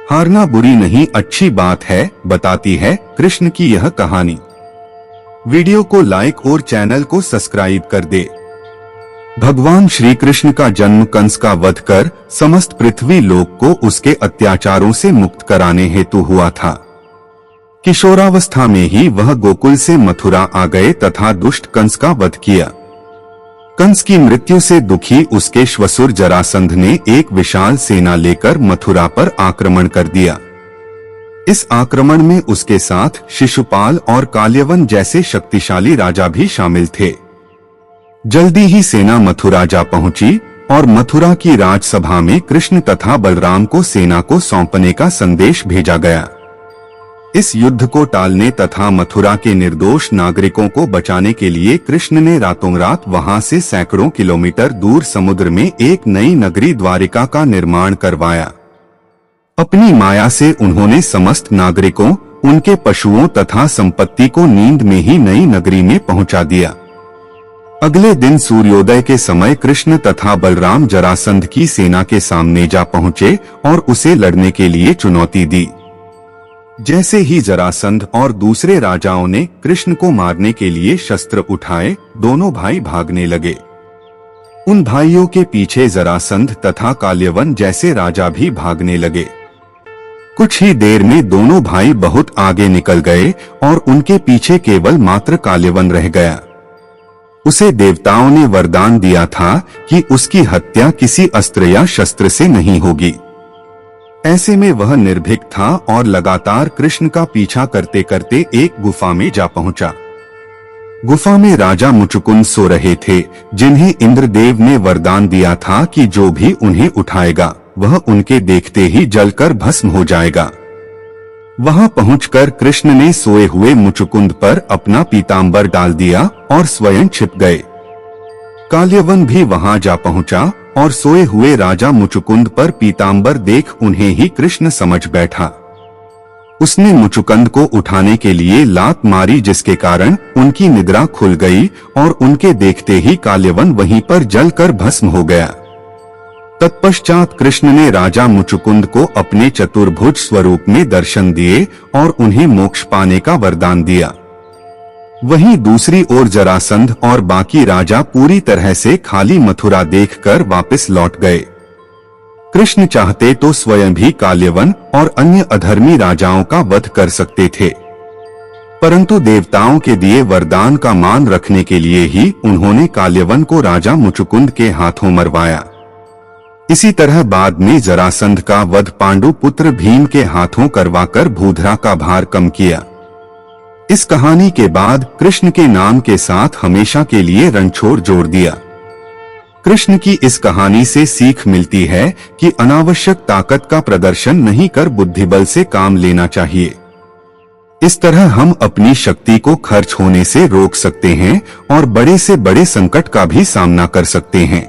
हारना बुरी नहीं अच्छी बात है, बताती है कृष्ण की यह कहानी। वीडियो को लाइक और चैनल को सब्सक्राइब कर दे। भगवान श्री कृष्ण का जन्म कंस का वध कर समस्त पृथ्वी लोक को उसके अत्याचारों से मुक्त कराने हेतु हुआ था। किशोरावस्था में ही वह गोकुल से मथुरा आ गए तथा दुष्ट कंस का वध किया। कंस की मृत्यु से दुखी उसके श्वशुर जरासंध ने एक विशाल सेना लेकर मथुरा पर आक्रमण कर दिया। इस आक्रमण में उसके साथ शिशुपाल और काल्यवन जैसे शक्तिशाली राजा भी शामिल थे। जल्दी ही सेना मथुरा जा पहुंची और मथुरा की राजसभा में कृष्ण तथा बलराम को सेना को सौंपने का संदेश भेजा गया। इस युद्ध को टालने तथा मथुरा के निर्दोष नागरिकों को बचाने के लिए कृष्ण ने रातों रात वहां से सैकड़ों किलोमीटर दूर समुद्र में एक नई नगरी द्वारिका का निर्माण करवाया। अपनी माया से उन्होंने समस्त नागरिकों, उनके पशुओं तथा संपत्ति को नींद में ही नई नगरी में पहुंचा दिया। अगले दिन सूर्योदय के समय कृष्ण तथा बलराम जरासंध की सेना के सामने जा पहुंचे और उसे लड़ने के लिए चुनौती दी। जैसे ही जरासंध और दूसरे राजाओं ने कृष्ण को मारने के लिए शस्त्र उठाए, दोनों भाई भागने लगे। उन भाइयों के पीछे जरासंध तथा काल्यवन जैसे राजा भी भागने लगे। कुछ ही देर में दोनों भाई बहुत आगे निकल गए और उनके पीछे केवल मात्र काल्यवन रह गया। उसे देवताओं ने वरदान दिया था कि उसकी हत्या किसी अस्त्र या शस्त्र से नहीं होगी। ऐसे में वह निर्भीक था और लगातार कृष्ण का पीछा करते करते एक गुफा में जा पहुंचा। गुफा में राजा मुचुकुंद सो रहे थे, जिन्हें इंद्रदेव ने वरदान दिया था कि जो भी उन्हें उठाएगा वह उनके देखते ही जलकर भस्म हो जाएगा। वहां पहुंचकर कृष्ण ने सोए हुए मुचुकुंद पर अपना पीतांबर डाल दिया और स्वयं छिप गए। काल्यवन भी वहां जा पहुंचा और सोए हुए राजा मुचुकुंद पर पीतांबर देख उन्हें ही कृष्ण समझ बैठा। उसने मुचुकुंद को उठाने के लिए लात मारी, जिसके कारण उनकी निद्रा खुल गई और उनके देखते ही काल्यवन वहीं पर जलकर भस्म हो गया। तत्पश्चात कृष्ण ने राजा मुचुकुंद को अपने चतुर्भुज स्वरूप में दर्शन दिए और उन्हें मोक्ष पाने का वरदान दिया। वहीं दूसरी ओर जरासंध और बाकी राजा पूरी तरह से खाली मथुरा देखकर वापस लौट गए। कृष्ण चाहते तो स्वयं भी काल्यवन और अन्य अधर्मी राजाओं का वध कर सकते थे, परंतु देवताओं के दिए वरदान का मान रखने के लिए ही उन्होंने काल्यवन को राजा मुचुकुंद के हाथों मरवाया। इसी तरह बाद में जरासंध का वध पांडु पुत्र भीम के हाथों करवाकर भूधरा का भार कम किया। इस कहानी के बाद कृष्ण के नाम के साथ हमेशा के लिए रणछोड़ जोड़ दिया। कृष्ण की इस कहानी से सीख मिलती है कि अनावश्यक ताकत का प्रदर्शन नहीं कर बुद्धिबल से काम लेना चाहिए। इस तरह हम अपनी शक्ति को खर्च होने से रोक सकते हैं और बड़े से बड़े संकट का भी सामना कर सकते हैं।